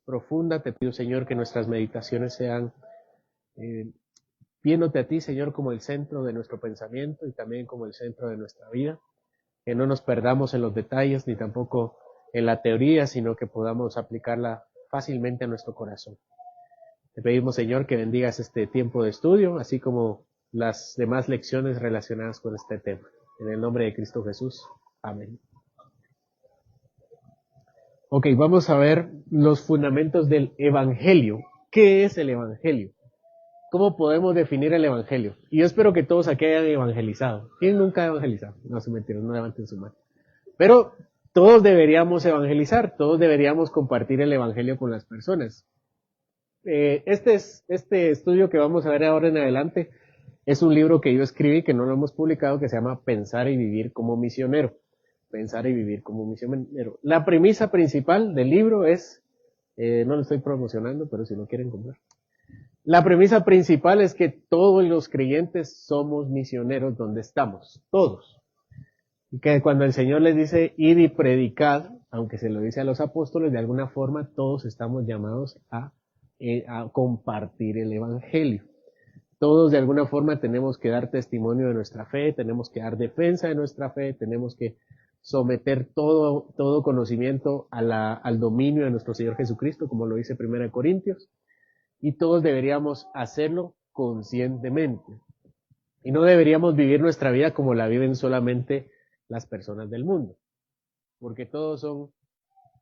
profunda. Te pido, Señor, que nuestras meditaciones sean viéndote a ti, Señor, como el centro de nuestro pensamiento y también como el centro de nuestra vida. Que no nos perdamos en los detalles ni tampoco en la teoría, sino que podamos aplicarla fácilmente a nuestro corazón. Te pedimos, Señor, que bendigas este tiempo de estudio, así como las demás lecciones relacionadas con este tema. En el nombre de Cristo Jesús. Amén. Ok, vamos a ver los fundamentos del Evangelio. ¿Qué es el Evangelio? ¿Cómo podemos definir el Evangelio? Y yo espero que todos aquí hayan evangelizado. ¿Quién nunca ha evangelizado? No se metieron, no levanten su mano. Pero todos deberíamos evangelizar, todos deberíamos compartir el Evangelio con las personas. Este estudio que vamos a ver ahora en adelante es un libro que yo escribí, que no lo hemos publicado, que se llama Pensar y Vivir como Misionero. Pensar y Vivir como Misionero. La premisa principal del libro es, no lo estoy promocionando, pero si lo quieren comprar. La premisa principal es que todos los creyentes somos misioneros donde estamos, todos. Y que cuando el Señor les dice, id y predicad, aunque se lo dice a los apóstoles, de alguna forma todos estamos llamados a compartir el Evangelio. Todos de alguna forma tenemos que dar testimonio de nuestra fe, tenemos que dar defensa de nuestra fe, tenemos que someter todo conocimiento al dominio de nuestro Señor Jesucristo, como lo dice 1 Corintios, y todos deberíamos hacerlo conscientemente. Y no deberíamos vivir nuestra vida como la viven solamente las personas del mundo, porque todos son,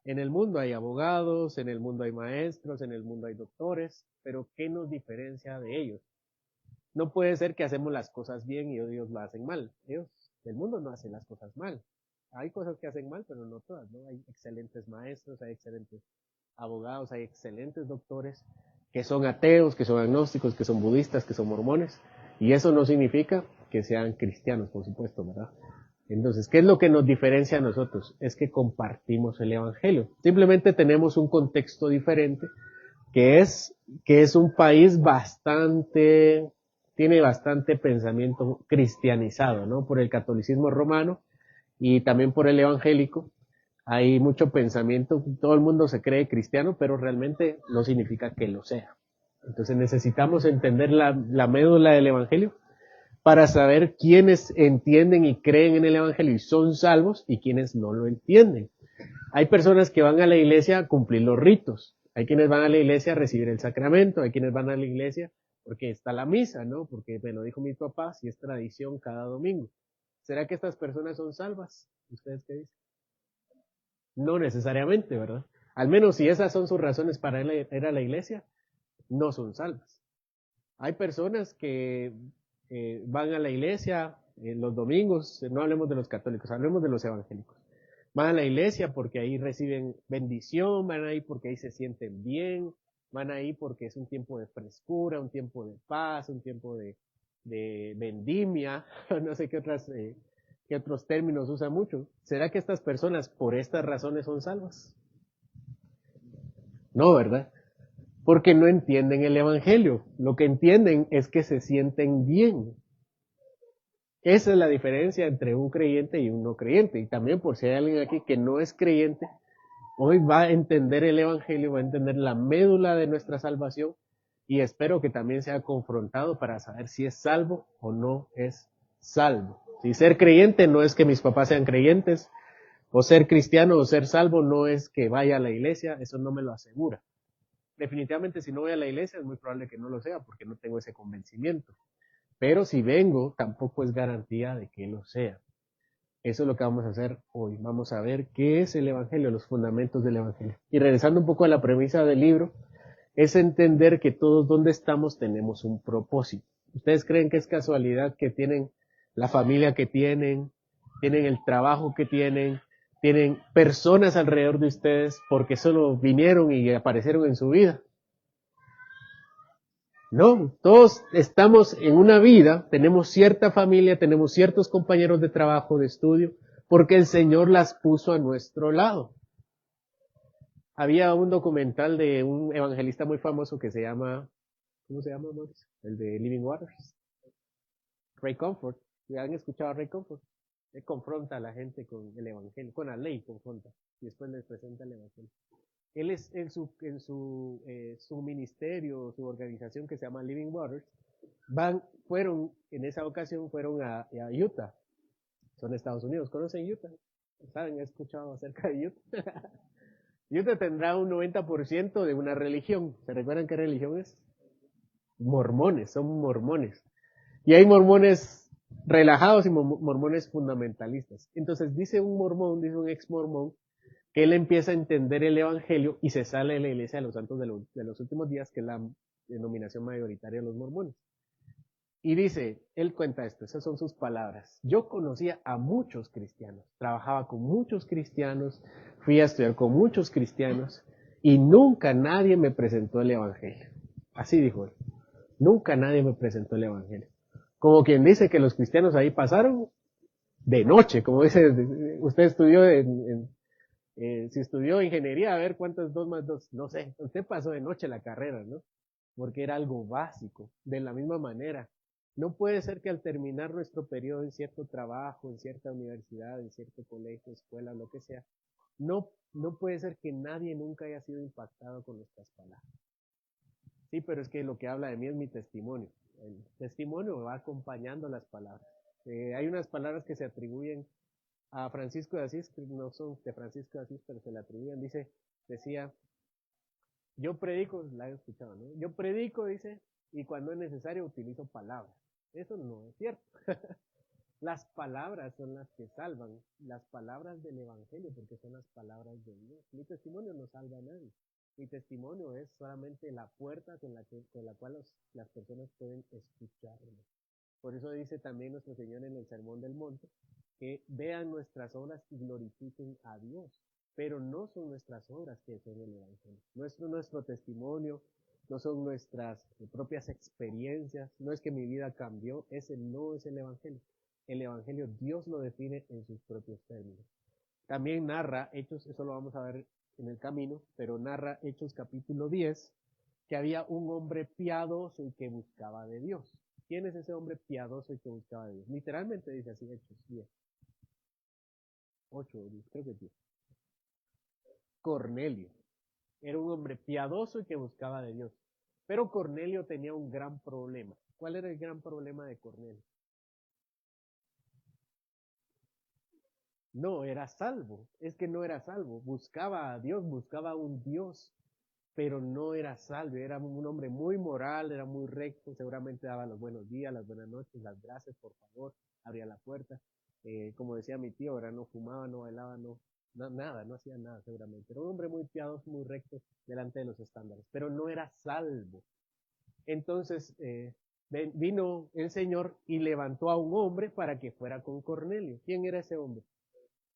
en el mundo hay abogados, en el mundo hay maestros, en el mundo hay doctores, pero ¿qué nos diferencia de ellos? No puede ser que hacemos las cosas bien y ellos lo hacen mal. El mundo no hace las cosas mal. Hay cosas que hacen mal, pero no todas, ¿no? Hay excelentes maestros, hay excelentes abogados, hay excelentes doctores que son ateos, que son agnósticos, que son budistas, que son mormones. Y eso no significa que sean cristianos, por supuesto, ¿verdad? Entonces, ¿qué es lo que nos diferencia a nosotros? Es que compartimos el Evangelio. Simplemente tenemos un contexto diferente, que es un país tiene bastante pensamiento cristianizado, ¿no? Por el catolicismo romano y también por el evangélico. Hay mucho pensamiento, todo el mundo se cree cristiano, pero realmente no significa que lo sea. Entonces necesitamos entender la médula del evangelio para saber quiénes entienden y creen en el evangelio y son salvos y quiénes no lo entienden. Hay personas que van a la iglesia a cumplir los ritos. Hay quienes van a la iglesia a recibir el sacramento. Hay quienes van a la iglesia porque está la misa, ¿no? Porque me lo dijo mi papá, si es tradición cada domingo. ¿Será que estas personas son salvas? ¿Ustedes qué dicen? No necesariamente, ¿verdad? Al menos si esas son sus razones para ir a la iglesia, no son salvas. Hay personas que van a la iglesia los domingos, no hablemos de los católicos, hablemos de los evangélicos. Van a la iglesia porque ahí reciben bendición, van ahí porque ahí se sienten bien, van ahí porque es un tiempo de frescura, un tiempo de paz, un tiempo de vendimia, no sé qué otros términos usa mucho. ¿Será que estas personas por estas razones son salvas? No, ¿verdad? Porque no entienden el evangelio. Lo que entienden es que se sienten bien. Esa es la diferencia entre un creyente y un no creyente. Y también por si hay alguien aquí que no es creyente, hoy va a entender el evangelio, va a entender la médula de nuestra salvación y espero que también sea confrontado para saber si es salvo o no es salvo. Si ser creyente no es que mis papás sean creyentes, o ser cristiano o ser salvo no es que vaya a la iglesia, eso no me lo asegura. Definitivamente si no voy a la iglesia es muy probable que no lo sea porque no tengo ese convencimiento. Pero si vengo, tampoco es garantía de que lo sea. Eso es lo que vamos a hacer hoy. Vamos a ver qué es el Evangelio, los fundamentos del Evangelio. Y regresando un poco a la premisa del libro, es entender que todos donde estamos tenemos un propósito. ¿Ustedes creen que es casualidad que tienen la familia que tienen el trabajo que tienen personas alrededor de ustedes porque solo vinieron y aparecieron en su vida? No, todos estamos en una vida, tenemos cierta familia, tenemos ciertos compañeros de trabajo, de estudio, porque el Señor las puso a nuestro lado. Había un documental de un evangelista muy famoso que se llama, ¿cómo se llama, Mauricio? El de Living Waters. Ray Comfort. ¿Han escuchado a Ray Comfort? Él confronta a la gente con el evangelio, con la ley confronta, y después les presenta el evangelio. Él es su ministerio, su organización que se llama Living Waters, en esa ocasión fueron a Utah, son Estados Unidos. ¿Conocen Utah? ¿Saben? ¿He escuchado acerca de Utah? Utah tendrá un 90% de una religión. ¿Se recuerdan qué religión es? Mormones, son mormones. Y hay mormones relajados y mormones fundamentalistas. Entonces dice un ex mormón, que él empieza a entender el evangelio y se sale de la iglesia de los santos de los últimos días, que es la denominación mayoritaria de los mormones. Y dice, él cuenta esto, esas son sus palabras. Yo conocía a muchos cristianos, trabajaba con muchos cristianos, fui a estudiar con muchos cristianos y nunca nadie me presentó el evangelio. Así dijo él. Nunca nadie me presentó el evangelio. Como quien dice que los cristianos ahí pasaron de noche, como dice, usted estudió si estudió ingeniería, a ver cuánto es 2 más 2, no sé, usted pasó de noche la carrera, ¿no? Porque era algo básico, de la misma manera. No puede ser que al terminar nuestro periodo en cierto trabajo, en cierta universidad, en cierto colegio, escuela, lo que sea, no puede ser que nadie nunca haya sido impactado con nuestras palabras. Sí, pero es que lo que habla de mí es mi testimonio. El testimonio va acompañando las palabras. Hay unas palabras que se atribuyen a Francisco de Asís, que no son de Francisco de Asís, pero se le atribuyen. Decía, yo predico, la he escuchado, ¿no? Yo predico, dice, y cuando es necesario utilizo palabras. Eso no es cierto. Las palabras son las que salvan, las palabras del Evangelio, porque son las palabras de Dios. Mi testimonio no salva a nadie. Mi testimonio es solamente la puerta con la cual las personas pueden escucharlo. Por eso dice también nuestro Señor en el Sermón del Monte, que vean nuestras obras y glorifiquen a Dios. Pero no son nuestras obras que son el Evangelio. Nuestro testimonio, no son nuestras propias experiencias, no es que mi vida cambió, ese no es el Evangelio. El Evangelio Dios lo define en sus propios términos. También narra Hechos, eso lo vamos a ver en el camino, pero narra Hechos capítulo 10, que había un hombre piadoso y que buscaba de Dios. ¿Quién es ese hombre piadoso y que buscaba de Dios? Literalmente dice así Hechos 10. 8, creo que 10. Cornelio. Era un hombre piadoso y que buscaba de Dios. Pero Cornelio tenía un gran problema. ¿Cuál era el gran problema de Cornelio? No era salvo. Es que no era salvo. Buscaba a Dios, buscaba a un Dios, pero no era salvo. Era un hombre muy moral, era muy recto. Seguramente daba los buenos días, las buenas noches, las gracias, por favor. Abría la puerta. Como decía mi tío, ahora no fumaba, no bailaba, nada, no hacía nada seguramente. Era un hombre muy piadoso, muy recto delante de los estándares, pero no era salvo. Entonces vino el Señor y levantó a un hombre para que fuera con Cornelio. ¿Quién era ese hombre?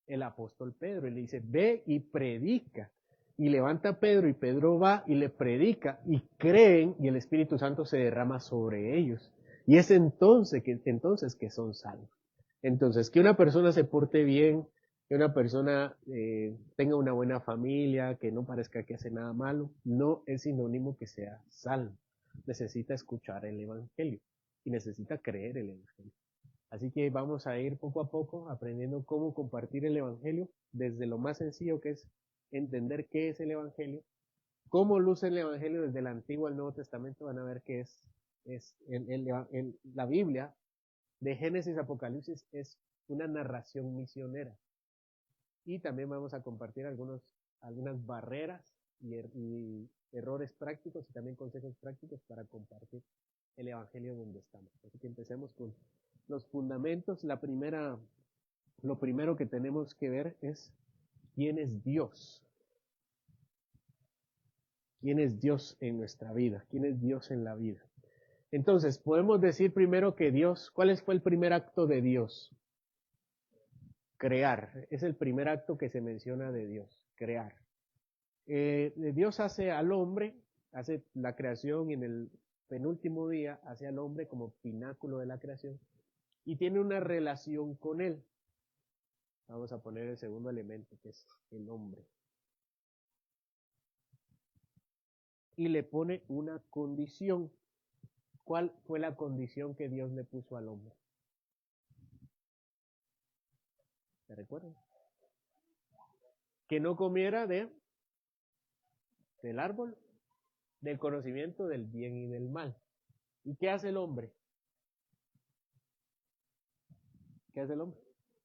El apóstol Pedro. Y le dice, ve y predica. Y levanta a Pedro y Pedro va y le predica y creen y el Espíritu Santo se derrama sobre ellos. Y es entonces que son salvos. Entonces, que una persona se porte bien, que una persona tenga una buena familia, que no parezca que hace nada malo, no es sinónimo que sea salvo. Necesita escuchar el Evangelio y necesita creer el Evangelio. Así que vamos a ir poco a poco aprendiendo cómo compartir el Evangelio, desde lo más sencillo que es entender qué es el Evangelio, cómo luce el Evangelio desde el Antiguo al Nuevo Testamento. Van a ver que la Biblia, de Génesis a Apocalipsis, es una narración misionera. Y también vamos a compartir algunas barreras y errores prácticos y también consejos prácticos para compartir el Evangelio donde estamos. Así que empecemos con los fundamentos. Lo primero que tenemos que ver es quién es Dios. ¿Quién es Dios en nuestra vida? ¿Quién es Dios en la vida? Entonces, podemos decir primero que Dios, ¿cuál fue el primer acto de Dios? Crear. Es el primer acto que se menciona de Dios, crear. Dios hace al hombre, hace la creación y en el penúltimo día hace al hombre como pináculo de la creación y tiene una relación con él. Vamos a poner el segundo elemento, que es el hombre. Y le pone una condición. ¿Cuál fue la condición que Dios le puso al hombre? ¿Se recuerdan? Que no comiera de del árbol del conocimiento del bien y del mal. ¿Y qué hace el hombre? ¿Qué hace el hombre?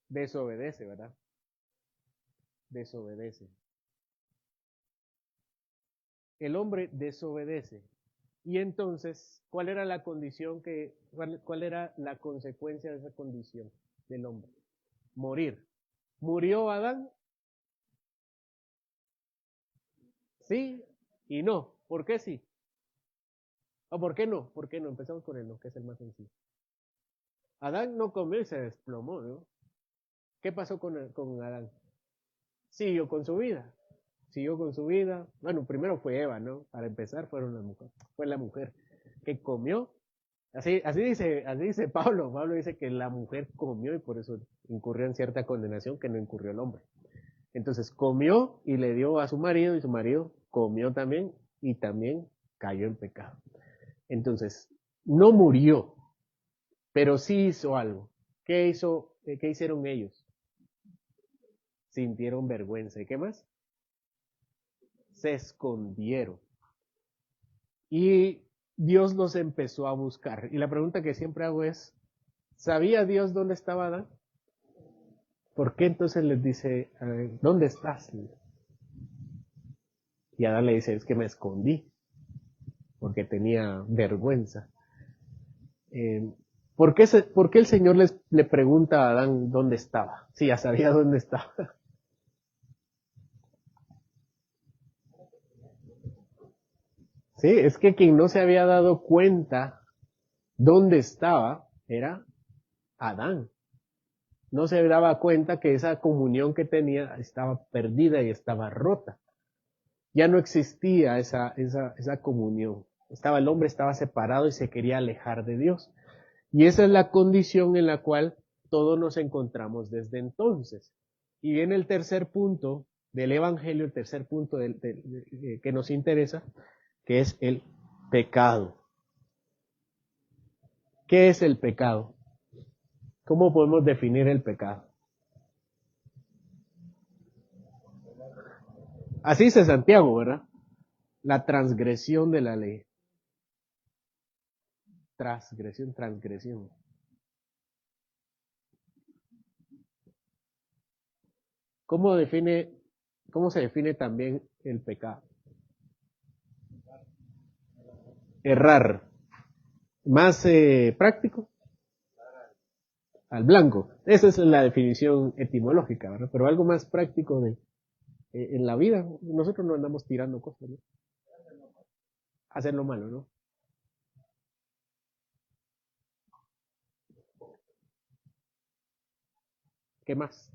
Desobedece, ¿verdad? Desobedece. El hombre desobedece. Y entonces, ¿cuál era la condición cuál era la consecuencia de esa condición del hombre? Morir. ¿Murió Adán? Sí y no. ¿Por qué sí? ¿O por qué no? ¿Por qué no? Empezamos con el no, que es el más sencillo. Adán no comió y se desplomó, ¿no? ¿Qué pasó con Adán? Siguió con su vida. Siguió con su vida. Bueno, primero fue Eva, ¿no? Para empezar fue la mujer que comió. Así dice Pablo. Pablo dice que la mujer comió y por eso incurrió en cierta condenación que no incurrió el hombre. Entonces comió y le dio a su marido y su marido comió también y también cayó en pecado. Entonces, no murió, pero sí hizo algo. ¿Qué hizo? ¿Qué hicieron ellos? Sintieron vergüenza. ¿Y qué más? Se escondieron. Y Dios los empezó a buscar. Y la pregunta que siempre hago es, ¿sabía Dios dónde estaba Adán? ¿Por qué entonces les dice, ¿dónde estás? Y Adán le dice, es que me escondí, porque tenía vergüenza. ¿Por qué el Señor le pregunta a Adán dónde estaba? Si ya sabía dónde estaba. Sí, es que quien no se había dado cuenta dónde estaba era Adán. No se daba cuenta que esa comunión que tenía estaba perdida y estaba rota. Ya no existía esa comunión. El hombre estaba separado y se quería alejar de Dios. Y esa es la condición en la cual todos nos encontramos desde entonces. Y viene el tercer punto del Evangelio, el tercer punto que nos interesa, que es el pecado. ¿Qué es el pecado? ¿Cómo podemos definir el pecado? Así dice Santiago, ¿verdad? La transgresión de la ley. Transgresión. ¿Cómo cómo se define también el pecado? Errar. Más práctico, al blanco. Esa es la definición etimológica, ¿verdad? Pero algo más práctico en la vida. Nosotros no andamos tirando cosas, ¿no? Hacer lo malo, ¿no? ¿Qué más?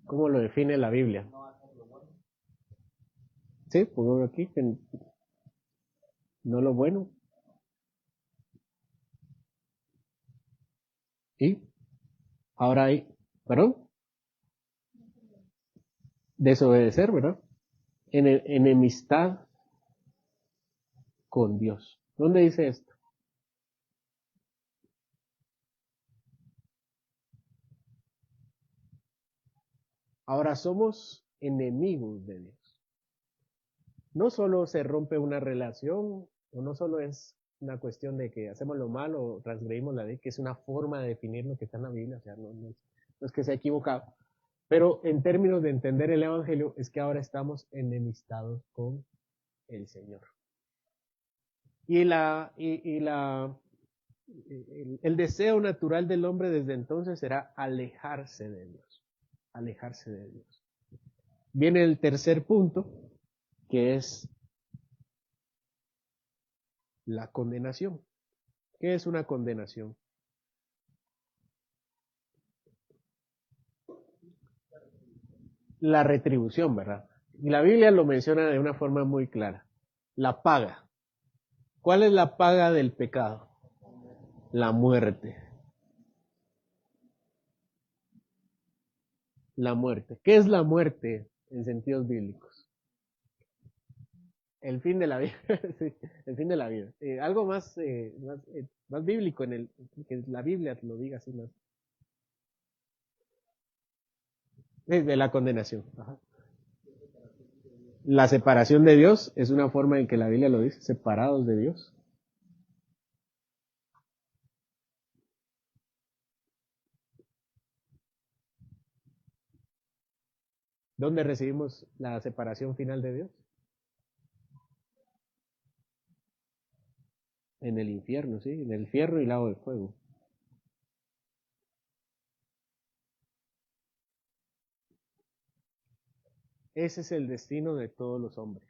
¿Cómo lo define la Biblia? Sí, pongo aquí que no lo bueno. Y ahora hay, perdón, desobedecer, ¿verdad? Enemistad con Dios. ¿Dónde dice esto? Ahora somos enemigos de Dios. No solo se rompe una relación, o no solo es una cuestión de que hacemos lo malo o transgredimos la ley, que es una forma de definir lo que está en la Biblia, o sea, no es que sea equivocado, pero en términos de entender el Evangelio es que ahora estamos enemistados con el Señor. El deseo natural del hombre desde entonces será alejarse de Dios, alejarse de Dios. Viene el tercer punto, que es la condenación. ¿Qué es una condenación? La retribución, ¿verdad? Y la Biblia lo menciona de una forma muy clara. La paga. ¿Cuál es la paga del pecado? La muerte. La muerte. ¿Qué es la muerte en sentidos bíblicos? El fin de la vida. Sí, el fin de la vida. Algo más bíblico que la Biblia lo diga así más. De la condenación. Ajá. La separación de Dios es una forma en que la Biblia lo dice, separados de Dios. ¿Dónde recibimos la separación final de Dios? En el infierno, sí, en el fierro y lago de fuego. Ese es el destino de todos los hombres.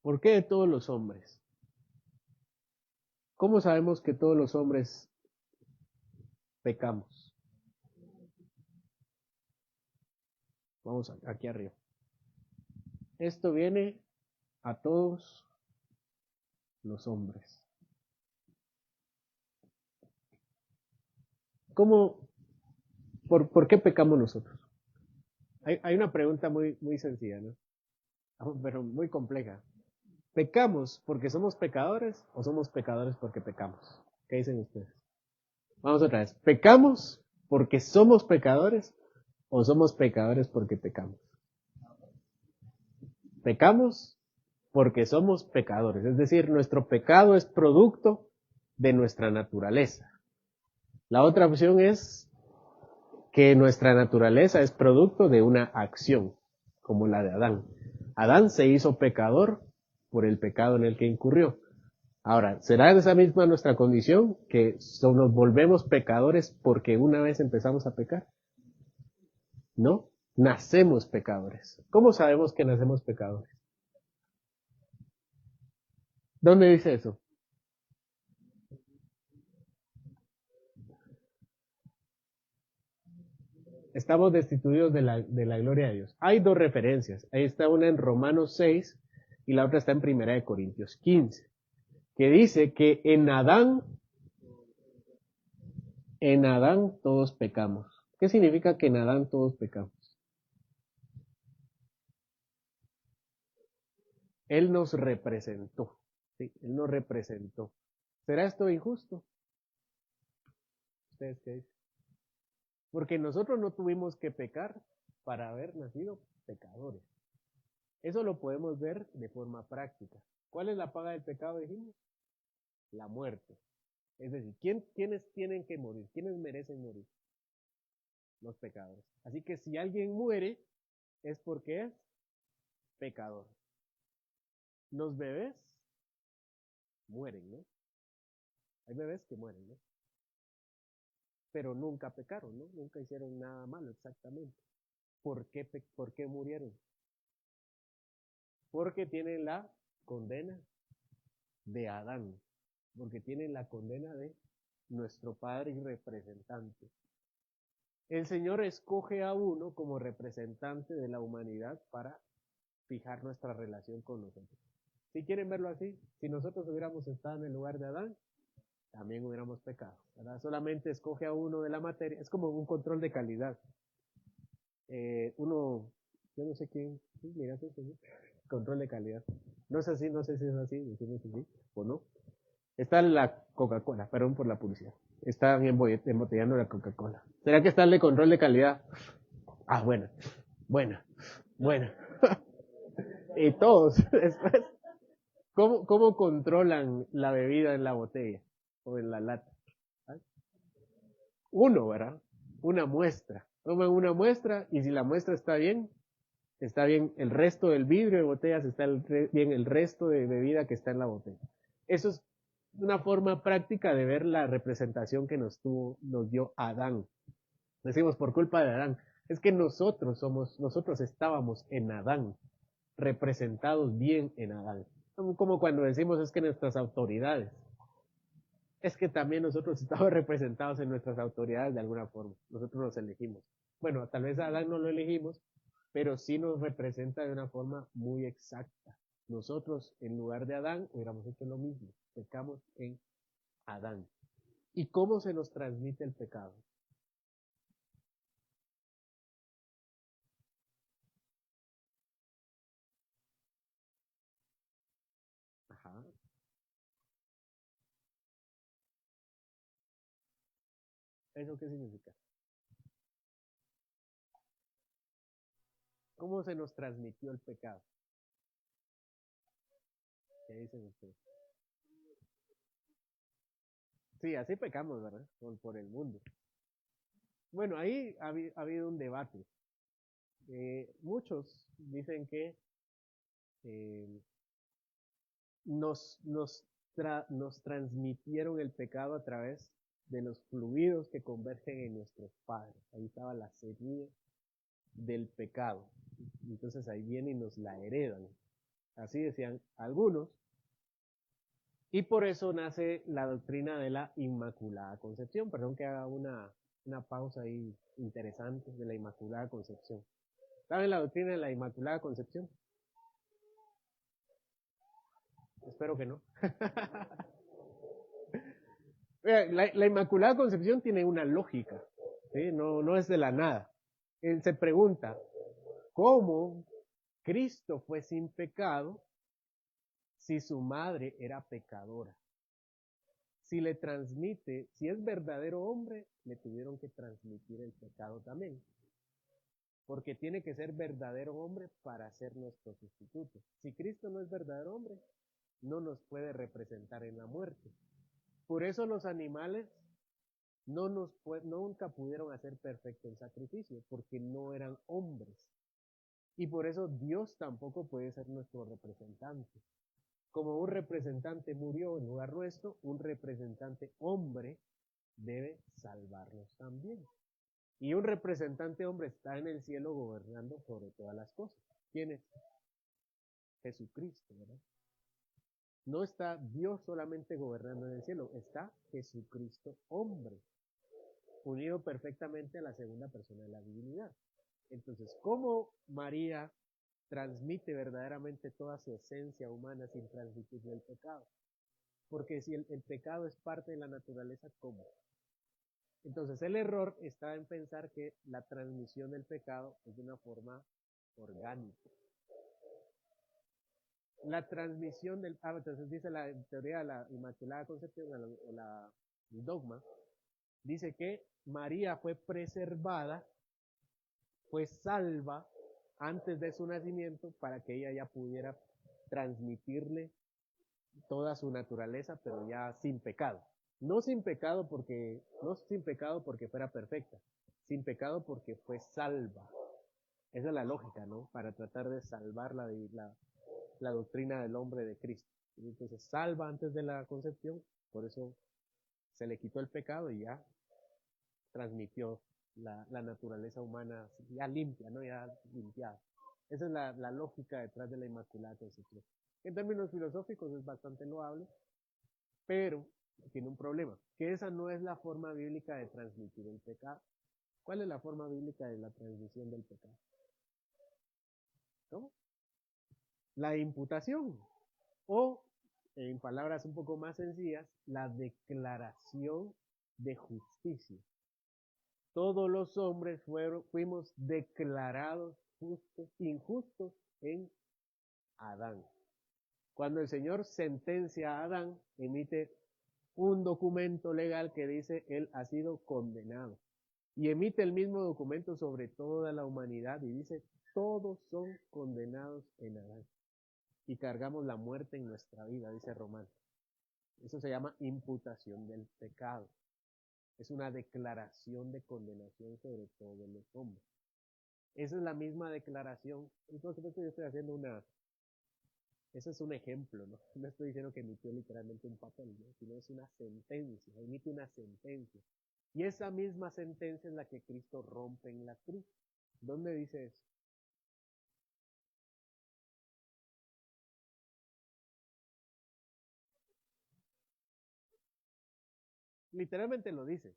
¿Por qué de todos los hombres? ¿Cómo sabemos que todos los hombres pecamos? Vamos aquí arriba. Esto viene a todos los hombres. ¿Cómo, por qué pecamos nosotros? Hay una pregunta muy sencilla, ¿no? Pero muy compleja. ¿Pecamos porque somos pecadores o somos pecadores porque pecamos? ¿Qué dicen ustedes? Vamos otra vez. ¿Pecamos porque somos pecadores o somos pecadores porque pecamos? Pecamos porque somos pecadores, es decir, nuestro pecado es producto de nuestra naturaleza. La otra opción es que nuestra naturaleza es producto de una acción, como la de Adán. Adán se hizo pecador por el pecado en el que incurrió. Ahora, ¿será esa misma nuestra condición que nos volvemos pecadores porque una vez empezamos a pecar? No, nacemos pecadores. ¿Cómo sabemos que nacemos pecadores? ¿Dónde dice eso? Estamos destituidos de la gloria de Dios. Hay dos referencias. Ahí está una en Romanos 6 y la otra está en Primera de Corintios 15, que dice que en Adán todos pecamos. ¿Qué significa que en Adán todos pecamos? Él nos representó. ¿Sí? Él nos representó. ¿Será esto injusto? ¿Ustedes qué dicen? Porque nosotros no tuvimos que pecar para haber nacido pecadores. Eso lo podemos ver de forma práctica. ¿Cuál es la paga del pecado, dijimos? La muerte. Es decir, ¿quiénes tienen que morir? ¿Quiénes merecen morir? Los pecadores. Así que si alguien muere, es porque es pecador. Los bebés mueren, ¿no? Hay bebés que mueren, ¿no? Pero nunca pecaron, ¿no? Nunca hicieron nada malo exactamente. ¿Por qué murieron? Porque tienen la condena de Adán, porque tienen la condena de nuestro Padre y representante. El Señor escoge a uno como representante de la humanidad para fijar nuestra relación con nosotros. Si quieren verlo así, si nosotros hubiéramos estado en el lugar de Adán, también hubiéramos pecado, ¿verdad? Solamente escoge a uno de la materia, es como un control de calidad. Yo no sé quién, sí, mira, eso, ¿sí? Control de calidad. No es así, no sé si es así, decimos así o no. Está la Coca-Cola, perdón por la publicidad. Están embotellando la Coca-Cola. ¿Será que está el de control de calidad? Ah, buena, buena, buena. Y todos, después, ¿cómo controlan la bebida en la botella o en la lata? ¿Ah? Uno, ¿verdad? Una muestra. Toman una muestra y si la muestra está bien el resto del vidrio de botellas, bien el resto de bebida que está en la botella. Eso es una forma práctica de ver la representación que nos dio Adán. Decimos por culpa de Adán. Es que nosotros estábamos en Adán, representados bien en Adán. Como cuando decimos es que nuestras autoridades, es que también nosotros estamos representados en nuestras autoridades de alguna forma. Nosotros los elegimos. Bueno, tal vez a Adán no lo elegimos, pero sí nos representa de una forma muy exacta. Nosotros, en lugar de Adán, hubiéramos hecho lo mismo. Pecamos en Adán. ¿Y cómo se nos transmite el pecado? Ajá. ¿Eso qué significa? ¿Cómo se nos transmitió el pecado? ¿Qué dicen ustedes? Sí, así pecamos, ¿verdad? Por el mundo. Bueno, ahí ha habido un debate. Muchos dicen que eh, nos transmitieron el pecado a través de los fluidos que convergen en nuestros padres. Ahí estaba la semilla del pecado. Entonces ahí viene y nos la heredan. Así decían algunos. Y por eso nace la doctrina de la Inmaculada Concepción. Perdón que haga una pausa ahí interesante de la Inmaculada Concepción. ¿Saben la doctrina de la Inmaculada Concepción? Espero que no. La Inmaculada Concepción tiene una lógica, ¿sí? No es de la nada. Él se pregunta, ¿cómo Cristo fue sin pecado si su madre era pecadora? Si le transmite, si es verdadero hombre, le tuvieron que transmitir el pecado también. Porque tiene que ser verdadero hombre para ser nuestro sustituto. Si Cristo no es verdadero hombre, no nos puede representar en la muerte. Por eso los animales nunca pudieron hacer perfecto el sacrificio, porque no eran hombres. Y por eso Dios tampoco puede ser nuestro representante. Como un representante murió en lugar nuestro, un representante hombre debe salvarnos también. Y un representante hombre está en el cielo gobernando sobre todas las cosas. ¿Quién es? Jesucristo, ¿verdad? No está Dios solamente gobernando en el cielo, está Jesucristo hombre, unido perfectamente a la segunda persona de la divinidad. Entonces, ¿cómo María transmite verdaderamente toda su esencia humana sin transmitir el pecado? Porque si el pecado es parte de la naturaleza, ¿cómo? Entonces el error está en pensar que la transmisión del pecado es de una forma orgánica. La transmisión del... entonces dice la teoría de la Inmaculada Concepción, el dogma, dice que María fue preservada, fue salva antes de su nacimiento para que ella ya pudiera transmitirle toda su naturaleza, pero ya sin pecado. No sin pecado porque fuera perfecta, sin pecado porque fue salva. Esa es la lógica, ¿no? Para tratar de salvar la doctrina del hombre de Cristo. Entonces salva antes de la concepción, por eso se le quitó el pecado y ya transmitió la naturaleza humana ya limpia, ¿no? Ya limpiada. Esa es la lógica detrás de la Inmaculada Concepción. En términos filosóficos es bastante loable, pero tiene un problema, que esa no es la forma bíblica de transmitir el pecado. ¿Cuál es la forma bíblica de la transmisión del pecado? ¿Cómo? La imputación, o en palabras un poco más sencillas, la declaración de justicia. Todos los hombres fuimos declarados justos, injustos en Adán. Cuando el Señor sentencia a Adán, emite un documento legal que dice él ha sido condenado. Y emite el mismo documento sobre toda la humanidad y dice todos son condenados en Adán. Y cargamos la muerte en nuestra vida, dice Román. Eso se llama imputación del pecado. Es una declaración de condenación sobre todos los hombres. Esa es la misma declaración. Entonces yo estoy haciendo ese es un ejemplo, ¿no? No estoy diciendo que emitió literalmente un papel, ¿no? Sino es una sentencia, emite una sentencia. Y esa misma sentencia es la que Cristo rompe en la cruz. ¿Dónde dice eso? Literalmente lo dice.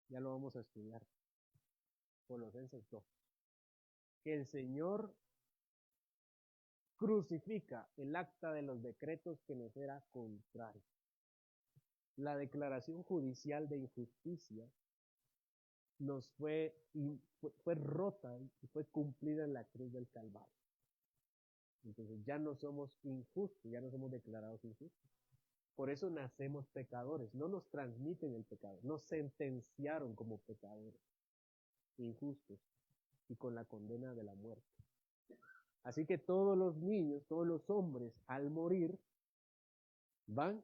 Ya lo vamos a estudiar. Colosenses 2. Que el Señor crucifica el acta de los decretos que nos era contrario. La declaración judicial de injusticia nos fue rota y fue cumplida en la cruz del Calvario. Entonces ya no somos injustos, ya no somos declarados injustos. Por eso nacemos pecadores, no nos transmiten el pecado, nos sentenciaron como pecadores, injustos y con la condena de la muerte. Así que todos los niños, todos los hombres, al morir, van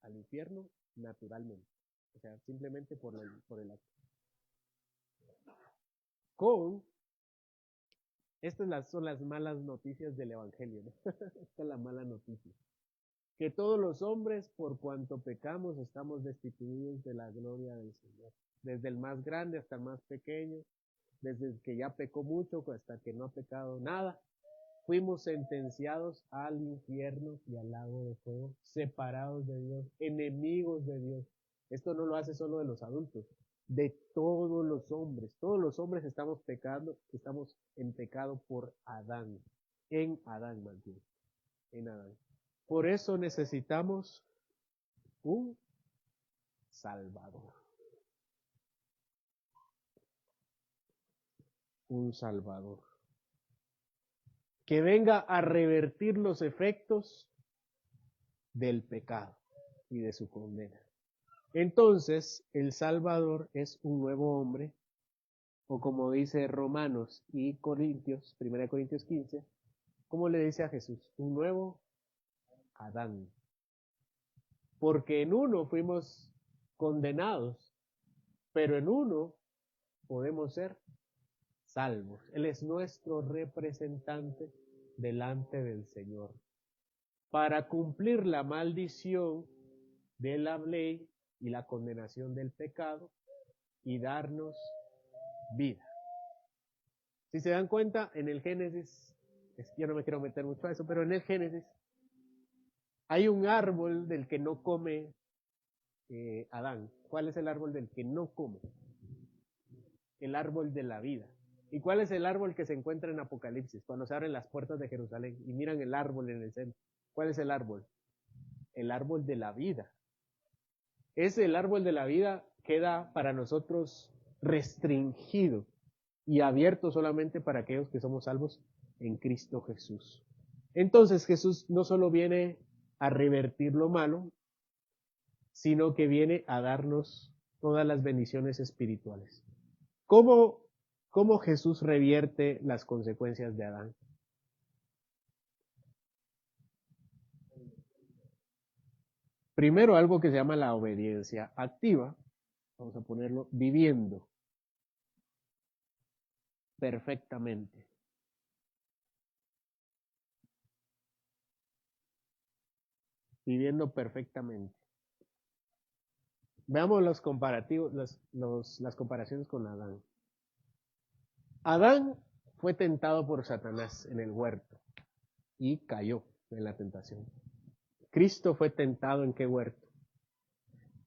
al infierno naturalmente. O sea, simplemente por el acto. Estas son las malas noticias del Evangelio, ¿no? Esta es la mala noticia. Que todos los hombres, por cuanto pecamos, estamos destituidos de la gloria del Señor. Desde el más grande hasta el más pequeño, desde el que ya pecó mucho hasta el que no ha pecado nada, fuimos sentenciados al infierno y al lago de fuego, separados de Dios, enemigos de Dios. Esto no lo hace solo de los adultos, de todos los hombres. Todos los hombres estamos pecando, estamos en pecado por Adán, en Adán más bien, en Adán. Por eso necesitamos un Salvador. Un Salvador. Que venga a revertir los efectos del pecado y de su condena. Entonces, el Salvador es un nuevo hombre, o como dice Romanos y Corintios, 1 Corintios 15, como le dice a Jesús, un nuevo Adán. Porque en uno fuimos condenados, pero en uno podemos ser salvos. Él es nuestro representante delante del Señor. Para cumplir la maldición de la ley y la condenación del pecado y darnos vida. Si se dan cuenta, en el Génesis, yo no me quiero meter mucho a eso, pero en el Génesis hay un árbol del que no come Adán. ¿Cuál es el árbol del que no come? El árbol de la vida. ¿Y cuál es el árbol que se encuentra en Apocalipsis? Cuando se abren las puertas de Jerusalén y miran el árbol en el centro. ¿Cuál es el árbol? El árbol de la vida. Ese el árbol de la vida queda para nosotros restringido y abierto solamente para aquellos que somos salvos en Cristo Jesús. Entonces Jesús no solo viene a revertir lo malo, sino que viene a darnos todas las bendiciones espirituales. ¿Cómo Jesús revierte las consecuencias de Adán? Primero, algo que se llama la obediencia activa. Vamos a ponerlo viviendo perfectamente. Viviendo perfectamente. Veamos los comparativos, las comparaciones con Adán. Adán fue tentado por Satanás en el huerto y cayó en la tentación. Cristo fue tentado ¿en qué huerto?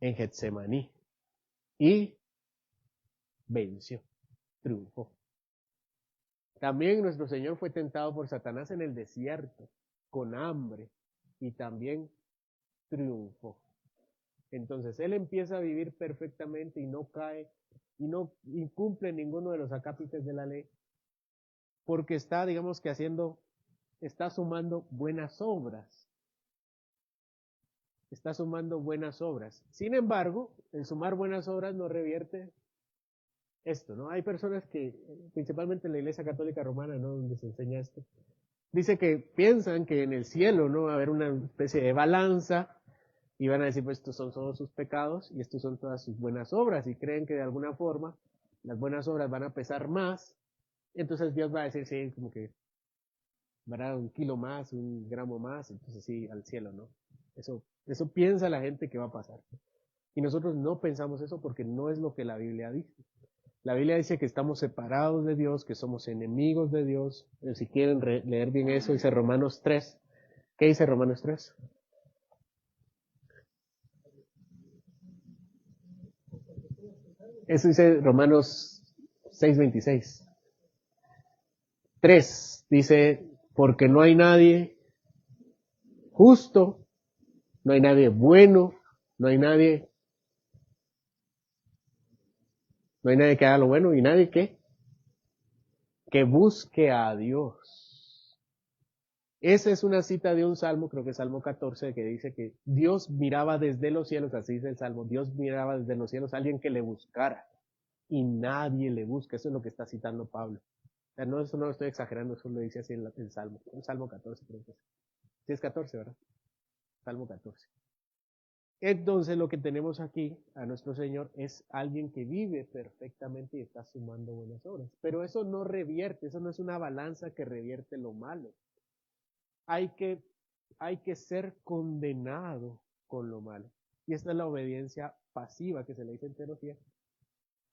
En Getsemaní y venció, triunfó. También nuestro Señor fue tentado por Satanás en el desierto, con hambre, y también triunfó. Entonces Él empieza a vivir perfectamente y no cae y no incumple ninguno de los acápites de la ley, porque está, digamos que está sumando buenas obras. Está sumando buenas obras. Sin embargo, el sumar buenas obras no revierte esto, ¿no? Hay personas que, principalmente en la Iglesia Católica Romana, ¿no? Donde se enseña esto, dice que piensan que en el cielo, ¿no? Va a haber una especie de balanza y van a decir, pues estos son todos sus pecados y estos son todas sus buenas obras, y creen que de alguna forma las buenas obras van a pesar más, entonces Dios va a decir, sí, como que va a dar 1 kilo más, 1 gramo más, entonces sí, al cielo, ¿no? Eso piensa la gente que va a pasar. Y nosotros no pensamos eso porque no es lo que la Biblia dice. La Biblia dice que estamos separados de Dios, que somos enemigos de Dios. Si quieren leer bien eso, dice Romanos 3. ¿Qué dice Romanos 3? Eso dice Romanos 6:26. 3 dice, porque no hay nadie justo, no hay nadie bueno, no hay nadie que haga lo bueno y nadie que busque a Dios. Esa es una cita de un salmo, creo que es Salmo 14, que dice que Dios miraba desde los cielos, así dice el salmo, Dios miraba desde los cielos a alguien que le buscara y nadie le busca. Eso es lo que está citando Pablo. O sea, no, eso no lo estoy exagerando, eso lo dice así en el salmo. El salmo 14, creo que es. Sí, es 14, ¿verdad? Salmo 14. Entonces lo que tenemos aquí a nuestro Señor es alguien que vive perfectamente y está sumando buenas obras. Pero eso no revierte, eso no es una balanza que revierte lo malo. Hay que ser condenado con lo malo. Y esta es la obediencia pasiva que se le dice en teología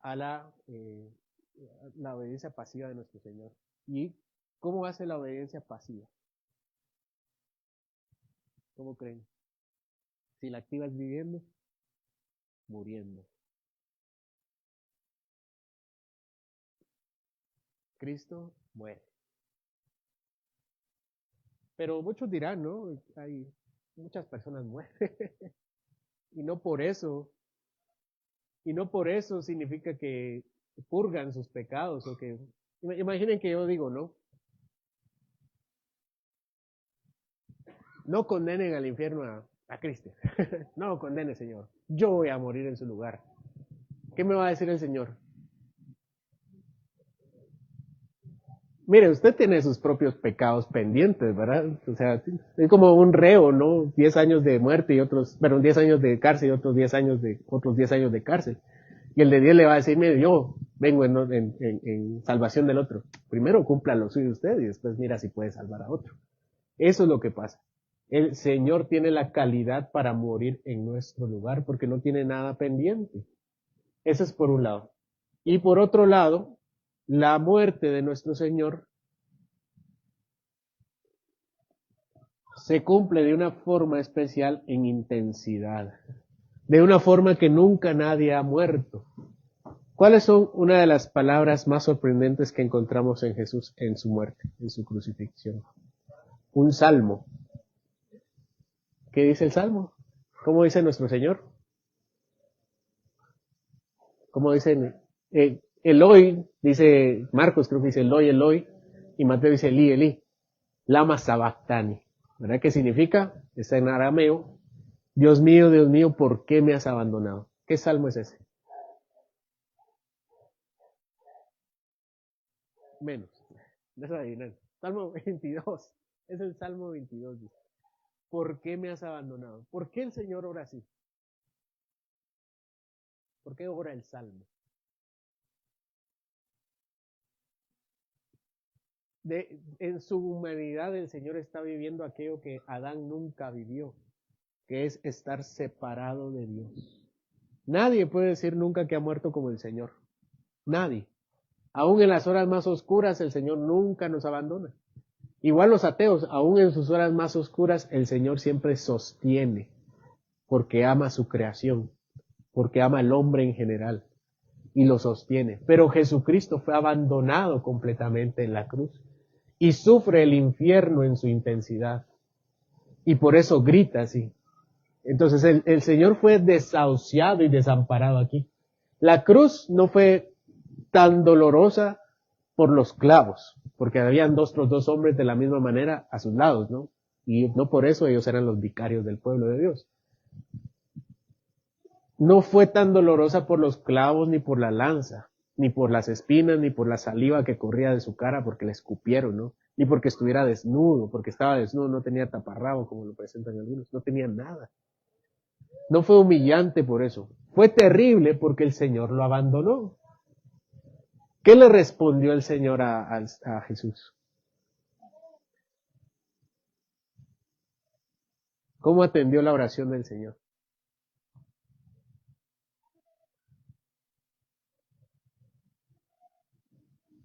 a la obediencia pasiva de nuestro Señor. ¿Y cómo hace la obediencia pasiva? ¿Cómo creen? Si la activa es viviendo, muriendo. Cristo muere. Pero muchos dirán, ¿no? Hay muchas personas mueren. y no por eso, y no por eso significa que purgan sus pecados o que imaginen que yo digo, ¿no? No condenen al infierno a Cristo. no condene, Señor. Yo voy a morir en su lugar. ¿Qué me va a decir el Señor? Mire, usted tiene sus propios pecados pendientes, ¿verdad? O sea, es como un reo, ¿no? 10 años de muerte y otros, bueno, 10 años de cárcel y otros 10 años de cárcel. Y el de 10 le va a decir, mire, yo vengo en salvación del otro. Primero cumpla lo suyo usted y después mira si puede salvar a otro. Eso es lo que pasa. El Señor tiene la calidad para morir en nuestro lugar porque no tiene nada pendiente. Eso es por un lado. Y por otro lado, la muerte de nuestro Señor se cumple de una forma especial en intensidad, de una forma que nunca nadie ha muerto. ¿Cuáles son una de las palabras más sorprendentes que encontramos en Jesús en su muerte, en su crucifixión? Un salmo. ¿Qué dice el salmo? ¿Cómo dice nuestro Señor? ¿Cómo dicen? Eloi, dice Marcos, creo que dice Eloi, Eloi, y Mateo dice Eli, Eli, lama sabactani. ¿Verdad qué significa? Está en arameo. Dios mío, ¿por qué me has abandonado? ¿Qué salmo es ese? Menos. No es adivinar. Salmo 22. Es el Salmo 22. Dice. ¿Por qué me has abandonado? ¿Por qué el Señor ora así? ¿Por qué ora el Salmo? En su humanidad el Señor está viviendo aquello que Adán nunca vivió, que es estar separado de Dios. Nadie puede decir nunca que ha muerto como el Señor. Nadie. Aún en las horas más oscuras el Señor nunca nos abandona. Igual los ateos, aún en sus horas más oscuras el Señor siempre sostiene, porque ama su creación, porque ama al hombre en general y lo sostiene. Pero Jesucristo fue abandonado completamente en la cruz y sufre el infierno en su intensidad. Y por eso grita así. Entonces el Señor fue desahuciado y desamparado aquí. La cruz no fue tan dolorosa por los clavos, porque habían otros dos hombres de la misma manera a sus lados, ¿no? Y no por eso ellos eran los vicarios del pueblo de Dios. No fue tan dolorosa por los clavos, ni por la lanza, ni por las espinas, ni por la saliva que corría de su cara porque le escupieron, ¿no? Ni porque estuviera desnudo, porque estaba desnudo, no tenía taparrabo como lo presentan algunos, no tenía nada. No fue humillante por eso. Fue terrible porque el Señor lo abandonó. ¿Qué le respondió el Señor a Jesús? ¿Cómo atendió la oración del Señor?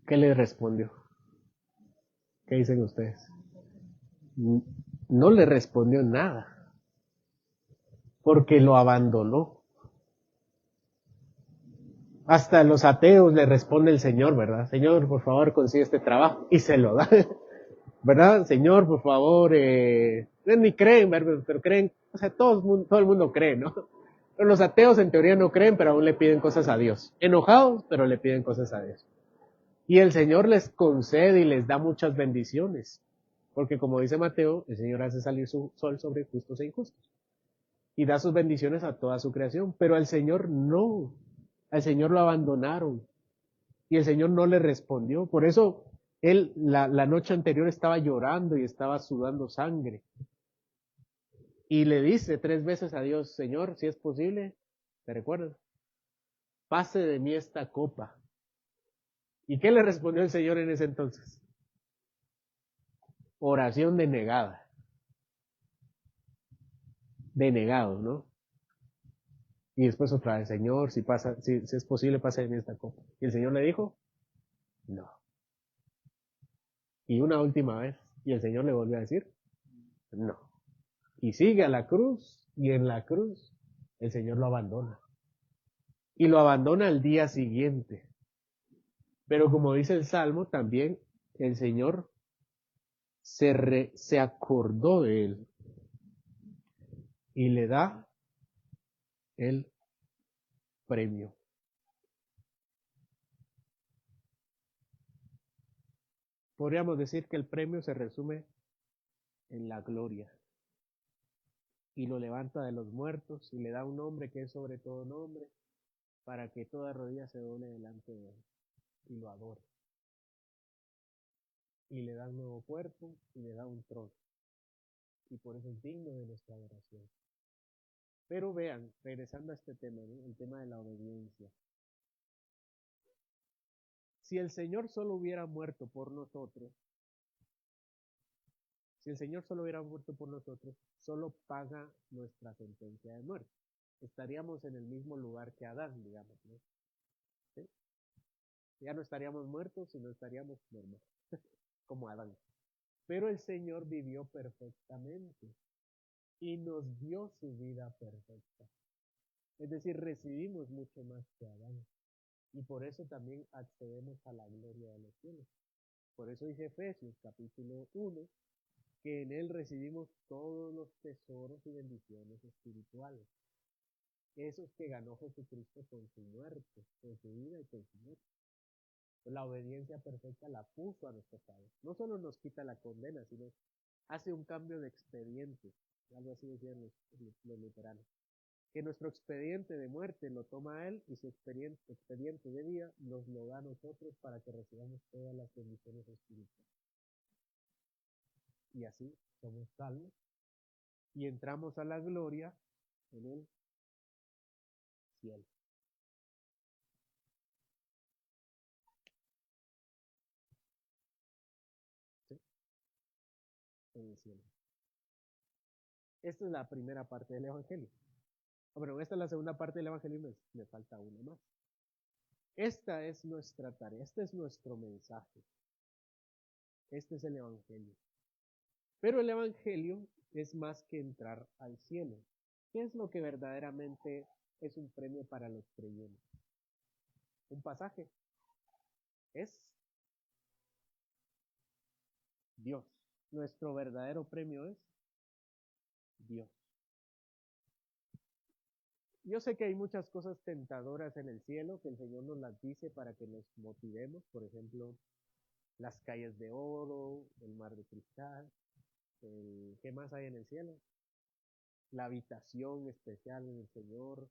¿Qué le respondió? ¿Qué dicen ustedes? No le respondió nada, porque lo abandonó. Hasta los ateos le responde el Señor, ¿verdad? Señor, por favor, consigue este trabajo. Y se lo da. ¿Verdad? Señor, por favor, ni creen, ¿verdad? Pero creen, o sea, todo el mundo cree, ¿no? Pero los ateos en teoría no creen, pero aún le piden cosas a Dios. Enojados, pero le piden cosas a Dios. Y el Señor les concede y les da muchas bendiciones. Porque como dice Mateo, el Señor hace salir su sol sobre justos e injustos. Y da sus bendiciones a toda su creación. Pero al Señor no. Al Señor lo abandonaron. Y el Señor no le respondió. Por eso él la noche anterior estaba llorando y estaba sudando sangre. Y le dice 3 veces a Dios, Señor, si es posible, ¿te recuerdas? Pase de mí esta copa. ¿Y qué le respondió el Señor en ese entonces? Oración denegada. Denegado, ¿no? Y después otra vez, Señor, si pasa, si es posible, pase de mí esta copa. Y el Señor le dijo, no. Y una última vez. Y el Señor le volvió a decir, no. Y sigue a la cruz, y en la cruz el Señor lo abandona. Y lo abandona al día siguiente. Pero como dice el Salmo, también el Señor se acordó de él y le da el premio. Podríamos decir que el premio se resume en la gloria. Y lo levanta de los muertos y le da un nombre que es sobre todo nombre, para que toda rodilla se doble delante de él y lo adore. Y le da un nuevo cuerpo y le da un trono. Y por eso es digno de nuestra adoración. Pero vean, regresando a este tema, ¿no? El tema de la obediencia. Si el Señor solo hubiera muerto por nosotros, si el Señor solo hubiera muerto por nosotros, solo paga nuestra sentencia de muerte. Estaríamos en el mismo lugar que Adán, digamos, ¿no? ¿Sí? Ya no estaríamos muertos, sino estaríamos normal, como Adán. Pero el Señor vivió perfectamente y nos dio su vida perfecta. Es decir, recibimos mucho más que Adán. Y por eso también accedemos a la gloria de los cielos. Por eso dice Efesios capítulo 1, que en él recibimos todos los tesoros y bendiciones espirituales. Esos que ganó Jesucristo con su muerte, con su vida y con su muerte. La obediencia perfecta la puso a nuestro Padre. No solo nos quita la condena, sino hace un cambio de expediente. Algo así decían los luteranos. Que nuestro expediente de muerte lo toma Él y su expediente de vida nos lo da a nosotros para que recibamos todas las bendiciones espirituales. Y así somos salvos y entramos a la gloria en el cielo. ¿Sí? En el cielo. Esta es la primera parte del Evangelio. Bueno, esta es la segunda parte del Evangelio y me falta una más. Esta es nuestra tarea, este es nuestro mensaje. Este es el Evangelio. Pero el Evangelio es más que entrar al cielo. ¿Qué es lo que verdaderamente es un premio para los creyentes? Un pasaje. Es Dios. Nuestro verdadero premio es Dios. Yo sé que hay muchas cosas tentadoras en el cielo que el Señor nos las dice para que nos motivemos. Por ejemplo, las calles de oro, el mar de cristal. ¿Qué más hay en el cielo? La habitación especial en el Señor,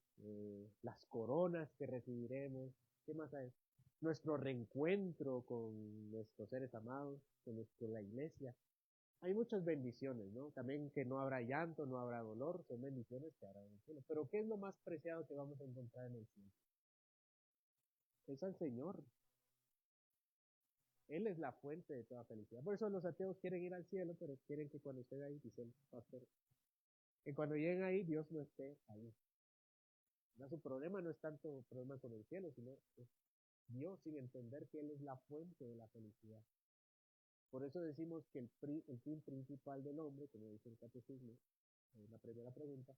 las coronas que recibiremos. ¿Qué más hay? Nuestro reencuentro con nuestros seres amados, con la iglesia. Hay muchas bendiciones, ¿no? También que no habrá llanto, no habrá dolor, son bendiciones que habrá en el cielo. Pero ¿qué es lo más preciado que vamos a encontrar en el cielo? Es al Señor. Él es la fuente de toda felicidad. Por eso los ateos quieren ir al cielo, pero quieren que cuando estén ahí, dice el pastor, que cuando lleguen ahí, Dios no esté ahí. No, su problema no es tanto problema con el cielo, sino es Dios sin entender que Él es la fuente de la felicidad. Por eso decimos que el fin principal del hombre, como dice el catecismo, en la primera pregunta,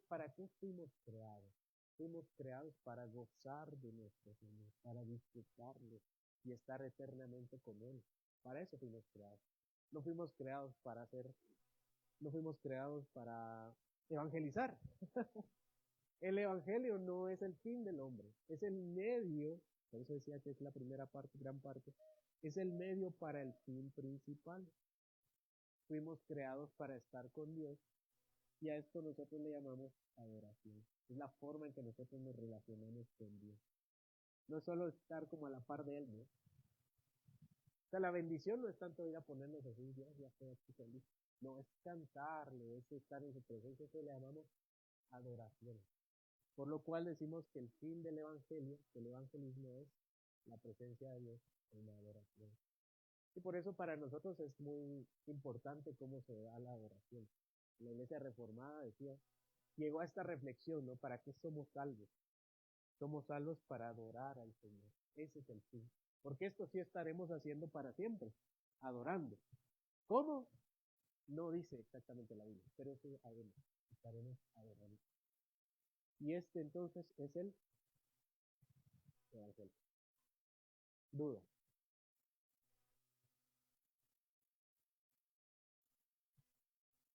¿para qué fuimos creados? Fuimos creados para gozar de nuestro Señor, para disfrutarlo y estar eternamente con Él. Para eso fuimos creados. No fuimos creados para no fuimos creados para evangelizar. El evangelio no es el fin del hombre, es el medio, por eso decía que es la primera parte, gran parte, es el medio para el fin principal. fuimos creados para estar con Dios y a esto nosotros le llamamos adoración. Es la forma en que nosotros nos relacionamos con Dios. No solo estar como a la par de Él, ¿no? O sea, la bendición no es tanto ir a ponernos así, Dios, ya estoy aquí feliz. No, es cantarle, es estar en su presencia, eso le llamamos adoración. Por lo cual decimos que el fin del evangelio, del evangelismo es la presencia de Dios en la adoración. Y por eso para nosotros es muy importante cómo se da la adoración. La iglesia reformada decía, llegó a esta reflexión, ¿no? ¿Para qué somos salvos? Somos salvos para adorar al Señor. Ese es el fin. Porque esto sí estaremos haciendo para siempre, adorando. ¿Cómo? No dice exactamente la Biblia, pero eso haremos, estaremos adorando. Y este entonces es el evangelio. Duda.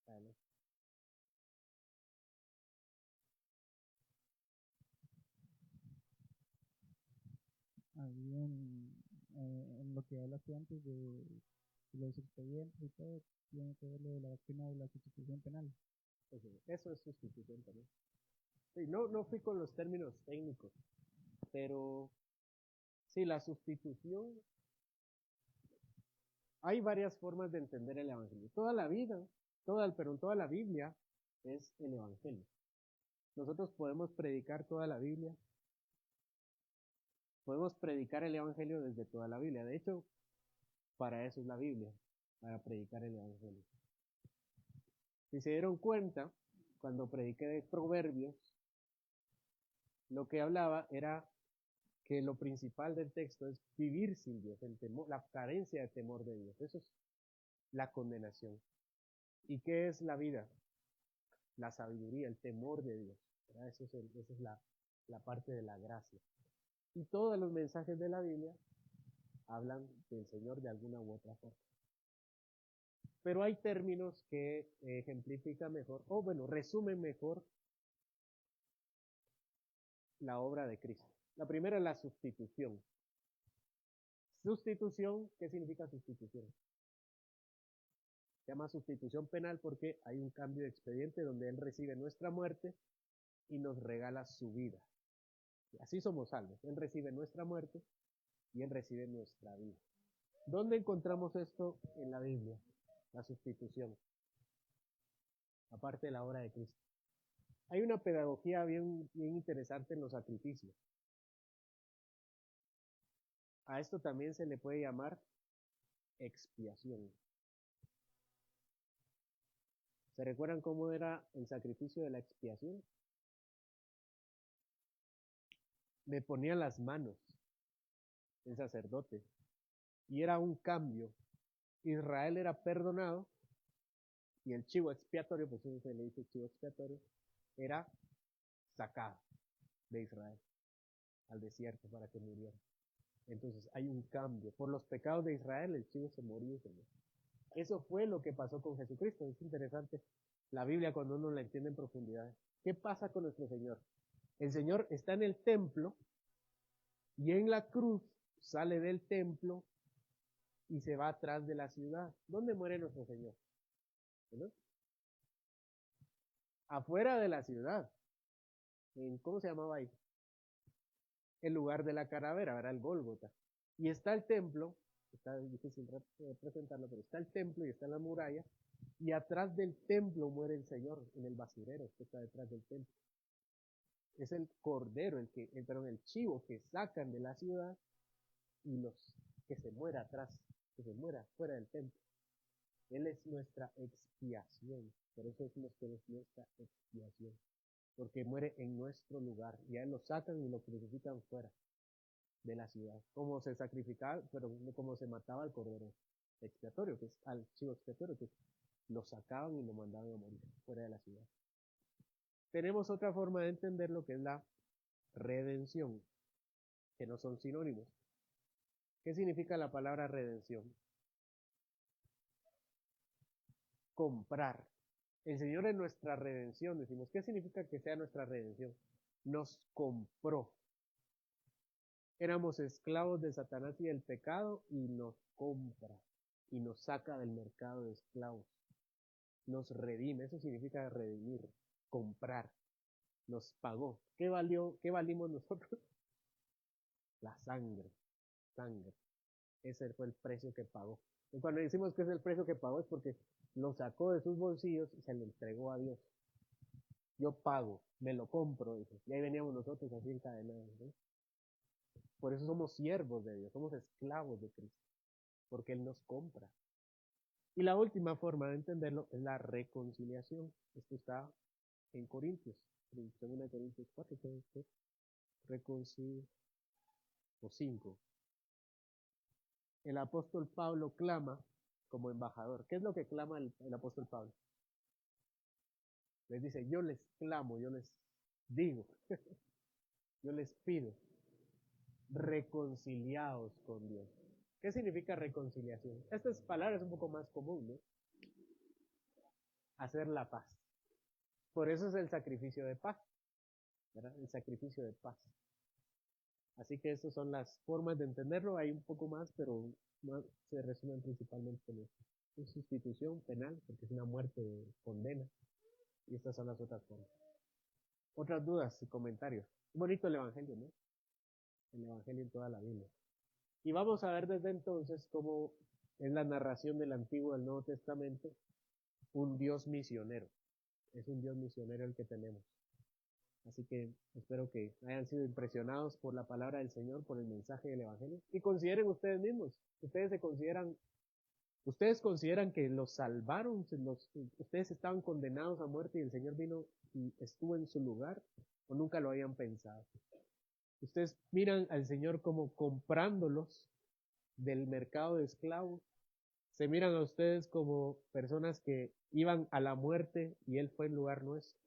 Vale. Ahí en lo que hablaste antes de los expedientes y todo, tiene que ver lo de la doctrina de la sustitución penal. Eso es sustitución también. Sí, no fui con los términos técnicos, pero sí, la sustitución, hay varias formas de entender el evangelio. Toda la vida, pero en toda la Biblia es el evangelio. Nosotros podemos predicar toda la Biblia, podemos predicar el evangelio desde toda la Biblia. De hecho, para eso es la Biblia, para predicar el evangelio. Si se dieron cuenta, cuando prediqué de Proverbios, lo que hablaba era que lo principal del texto es vivir sin Dios, el temor, la carencia de temor de Dios. Eso es la condenación. ¿Y qué es la vida? La sabiduría, el temor de Dios. Esa es la parte de la gracia. Y todos los mensajes de la Biblia hablan del Señor de alguna u otra forma. Pero hay términos que ejemplifican mejor, o bueno, resumen mejor la obra de Cristo. La primera es la sustitución. Sustitución, ¿qué significa sustitución? Se llama sustitución penal porque hay un cambio de expediente donde Él recibe nuestra muerte y nos regala su vida. Y así somos salvos. Él recibe nuestra muerte y Él recibe nuestra vida. ¿Dónde encontramos esto en la Biblia? La sustitución, aparte de la obra de Cristo. Hay una pedagogía bien interesante en los sacrificios. A esto también se le puede llamar expiación. ¿Se recuerdan cómo era el sacrificio de la expiación? Le ponía las manos el sacerdote y era un cambio. Israel era perdonado y el chivo expiatorio, pues eso se le dice chivo expiatorio, era sacado de Israel al desierto para que muriera. Entonces hay un cambio. Por los pecados de Israel el chivo se moría y se murió. Eso fue lo que pasó con Jesucristo. Es interesante la Biblia cuando uno la entiende en profundidad. ¿Qué pasa con nuestro Señor? El Señor está en el templo y en la cruz sale del templo y se va atrás de la ciudad. ¿Dónde muere nuestro Señor? ¿No? Afuera de la ciudad. ¿Cómo se llamaba ahí? El lugar de la calavera, era el Gólgota. Y está el templo, está difícil representarlo, pero está el templo y está la muralla, y atrás del templo muere el Señor, en el basurero que está detrás del templo. Es el cordero, el chivo que sacan de la ciudad y los que se muera atrás, que se muera fuera del templo. Él es nuestra expiación, por eso decimos que es nuestra expiación, porque muere en nuestro lugar, y a él lo sacan y lo crucifican fuera de la ciudad, como se sacrificaba, pero como se mataba al cordero expiatorio, que es al chivo expiatorio, que lo sacaban y lo mandaban a morir fuera de la ciudad. Tenemos otra forma de entender lo que es la redención, que no son sinónimos. ¿Qué significa la palabra redención? Comprar. El Señor es nuestra redención, decimos. ¿Qué significa que sea nuestra redención? Nos compró. Éramos esclavos de Satanás y del pecado y nos compra y nos saca del mercado de esclavos. nos redime, eso significa redimir, comprar, nos pagó. ¿Qué valió, qué valimos nosotros? La sangre, sangre. Ese fue el precio que pagó. Y cuando decimos que es el precio que pagó es porque lo sacó de sus bolsillos y se lo entregó a Dios. Yo pago, me lo compro, dice. Y ahí veníamos nosotros así encadenados, ¿no? Por eso somos siervos de Dios, somos esclavos de Cristo, porque Él nos compra. Y la última forma de entenderlo es la reconciliación. Esto está en Corintios, 2 Corintios 4, que reconciliación, o 5. El apóstol Pablo clama como embajador. ¿Qué es lo que clama el apóstol Pablo? Les dice, yo les clamo, yo les digo, yo les pido, reconciliados con Dios. ¿Qué significa reconciliación? Estas palabras es un poco más común, ¿no? Hacer la paz. Por eso es el sacrificio de paz, ¿verdad? El sacrificio de paz. Así que estas son las formas de entenderlo. Hay un poco más, pero no, se resumen principalmente en esto. Es sustitución penal, porque es una muerte de condena. Y estas son las otras formas. Otras dudas y comentarios. Bonito el Evangelio, ¿no? El Evangelio en toda la Biblia. Y vamos a ver desde entonces cómo es la narración del Antiguo y del Nuevo Testamento un Dios misionero. Es un Dios misionero el que tenemos. Así que espero que hayan sido impresionados por la palabra del Señor, por el mensaje del Evangelio. Y consideren ustedes mismos, ustedes consideran que los salvaron, ustedes estaban condenados a muerte y el Señor vino y estuvo en su lugar, o nunca lo habían pensado. Ustedes miran al Señor como comprándolos del mercado de esclavos. Se miran a ustedes como personas que iban a la muerte y Él fue en lugar nuestro.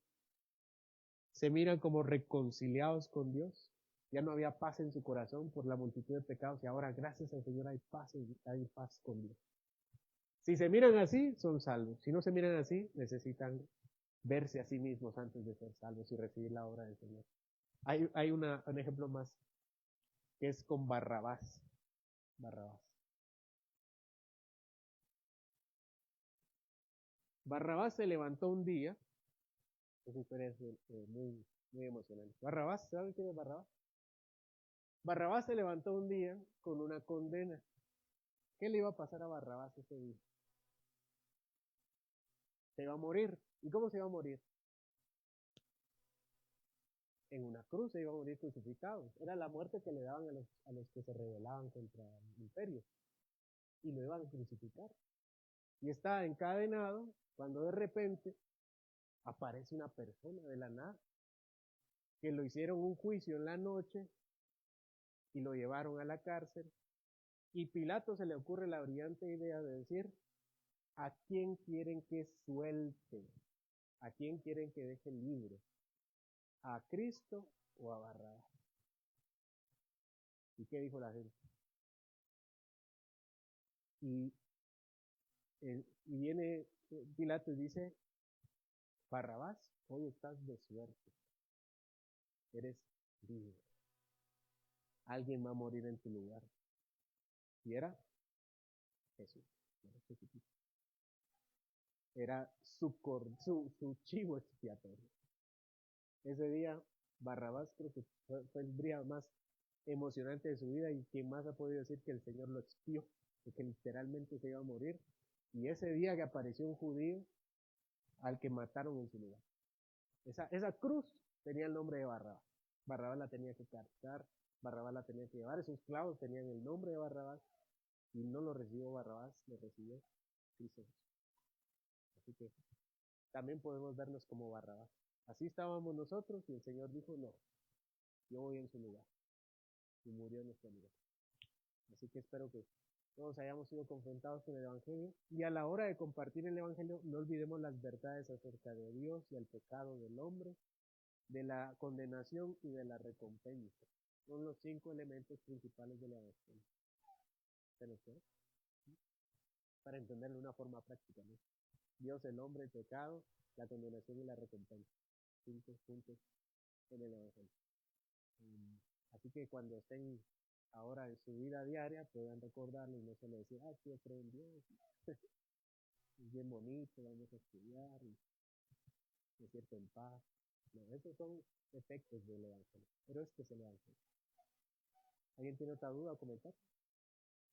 Se miran como reconciliados con Dios. Ya no había paz en su corazón por la multitud de pecados y ahora gracias al Señor hay paz con Dios. Si se miran así, son salvos. Si no se miran así, necesitan verse a sí mismos antes de ser salvos y recibir la obra del Señor. Hay un ejemplo más que es con Barrabás. Barrabás. Barrabás se levantó un día. Esa historia es muy, muy emocionante. Barrabás, ¿saben quién es Barrabás? Barrabás se levantó un día con una condena. ¿Qué le iba a pasar a Barrabás ese día? Se iba a morir. ¿Y cómo se iba a morir? En una cruz se iba a morir crucificado. Era la muerte que le daban a los que se rebelaban contra el imperio. Y lo iban a crucificar. Y estaba encadenado cuando de repente aparece una persona de la nada que lo hicieron un juicio en la noche y lo llevaron a la cárcel. Y Pilato se le ocurre la brillante idea de decir, ¿a quién quieren que suelte? ¿A quién quieren que deje libre? ¿A Cristo o a Barrabás? ¿Y qué dijo la gente? Y, y viene Pilato y dice, Barrabás, hoy estás de suerte. Eres libre. Alguien va a morir en tu lugar. Y era Jesús. Era su chivo expiatorio. Ese día, Barrabás creo que fue el día más emocionante de su vida y quien más ha podido decir que el Señor lo expió, que literalmente se iba a morir. Y ese día que apareció un judío al que mataron en su lugar. Esa cruz tenía el nombre de Barrabás. Barrabás la tenía que cargar, Barrabás la tenía que llevar. Esos clavos tenían el nombre de Barrabás y no lo recibió Barrabás, lo recibió Cristo. Así que también podemos vernos como Barrabás. Así estábamos nosotros y el Señor dijo, no, yo voy en su lugar. Y murió en nuestro lugar. Así que espero que todos hayamos sido confrontados con el Evangelio y a la hora de compartir el Evangelio no olvidemos las verdades acerca de Dios y el pecado del hombre, de la condenación y de la recompensa. Son los 5 elementos principales del Evangelio. ¿Se nos queda? Para entenderlo de una forma práctica, ¿no? Dios, el hombre, el pecado, la condenación y la recompensa. 5 puntos en el Evangelio. Así que cuando estén ahora en su vida diaria puedan recordarlo y no solo decir, sí, yo creo en Dios. bien bonito, vamos a estudiar, y me siento en paz. No, esos son efectos del Evangelio, pero este es el Evangelio. ¿Alguien tiene otra duda o comentario?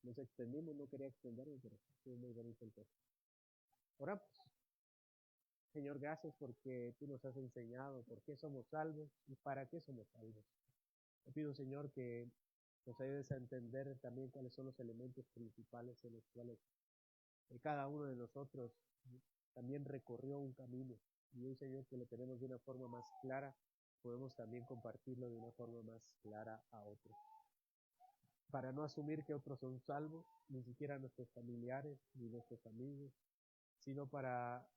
Nos extendimos, no quería extenderme, pero es muy bonito el texto. Oramos. Señor, gracias porque tú nos has enseñado por qué somos salvos y para qué somos salvos. Te pido, Señor, que nos ayudes a entender también cuáles son los elementos principales en los cuales cada uno de nosotros también recorrió un camino. Y hoy, Señor, que lo tenemos de una forma más clara, podemos también compartirlo de una forma más clara a otros. Para no asumir que otros son salvos, ni siquiera nuestros familiares, ni nuestros amigos, sino para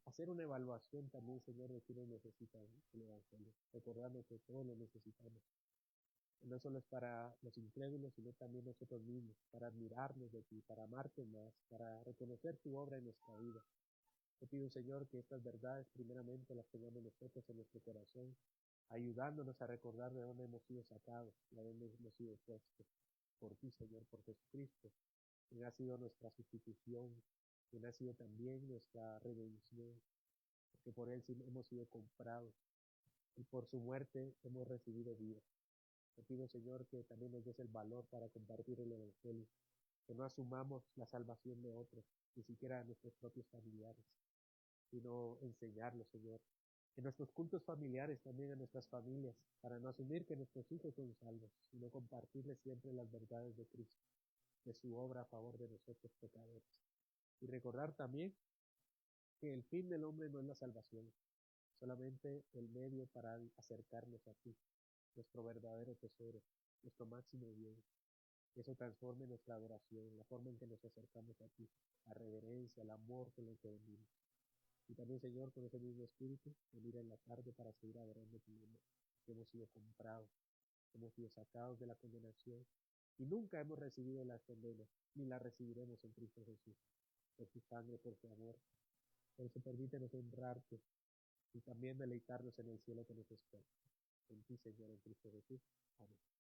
hacer una evaluación también, Señor, de quienes necesitan el Evangelio, recordando que todos lo necesitamos. No solo es para los incrédulos, sino también nosotros mismos, para admirarnos de ti, para amarte más, para reconocer tu obra en nuestra vida. Te pido, Señor, que estas verdades primeramente las tengamos nosotros en nuestro corazón, ayudándonos a recordar de dónde hemos sido sacados, de dónde hemos sido puestos. Por ti, Señor, por Jesucristo, quien ha sido nuestra sustitución, quien ha sido también nuestra redención, porque por Él sí hemos sido comprados y por su muerte hemos recibido vida. Te pido, Señor, que también nos des el valor para compartir el Evangelio, que no asumamos la salvación de otros, ni siquiera de nuestros propios familiares, sino enseñarlo, Señor. En nuestros cultos familiares, también en nuestras familias, para no asumir que nuestros hijos son salvos, sino compartirles siempre las verdades de Cristo, de su obra a favor de nosotros pecadores. Y recordar también que el fin del hombre no es la salvación, solamente el medio para acercarnos a ti, nuestro verdadero tesoro, nuestro máximo bien. Que eso transforme nuestra adoración, la forma en que nos acercamos a ti, la reverencia, el amor con el que venimos. Y también, Señor, con ese mismo espíritu, venir en la tarde para seguir adorando tu nombre, que hemos sido comprados, hemos sido sacados de la condenación y nunca hemos recibido la condena, ni la recibiremos en Cristo Jesús, por su sangre, por su amor. Por eso permítenos honrarte y también deleitarnos en el cielo que nos espera. En ti, Señor, en Cristo Jesús. Amén.